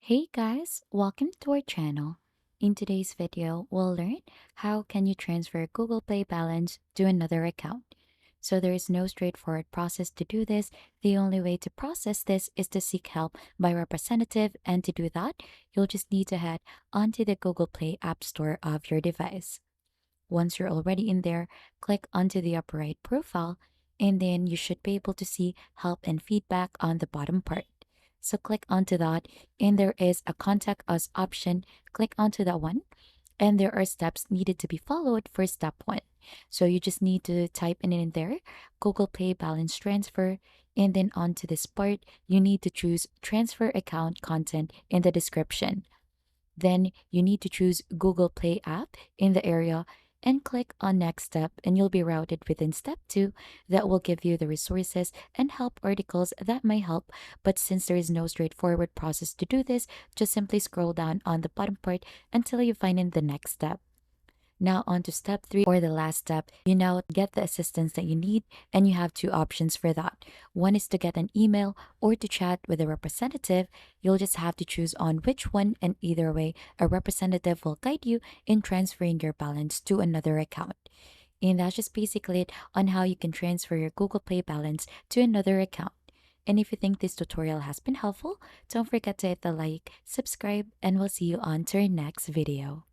Hey guys, welcome to our channel. In today's video, we'll learn how can you transfer Google Play balance to another account. So there is no straightforward process to do this. The only way to process this is to seek help by a representative, and to do that, you'll just need to head onto the Google Play App Store of your device. Once you're already in there, click onto the upper right profile, and then you should be able to see help and feedback on the bottom part. So click onto that, and there is a contact us option. Click onto that one, and there are steps needed to be followed for step one. So you just need to type in there Google Pay balance transfer, and then onto this part, you need to choose transfer account content in the description. Then you need to choose Google Play app in the area and click on next step, and you'll be routed within step 2 that will give you the resources and help articles that may help. But since there is no straightforward process to do this, just simply scroll down on the bottom part until you find in the next step. Now on to step 3, or the last step. You now get the assistance that you need, and you have two options for that. One is to get an email or to chat with a representative. You'll just have to choose on which one, and either way, a representative will guide you in transferring your balance to another account. And that's just basically it on how you can transfer your Google Play balance to another account. And if you think this tutorial has been helpful, don't forget to hit the like, subscribe, and we'll see you on to our next video.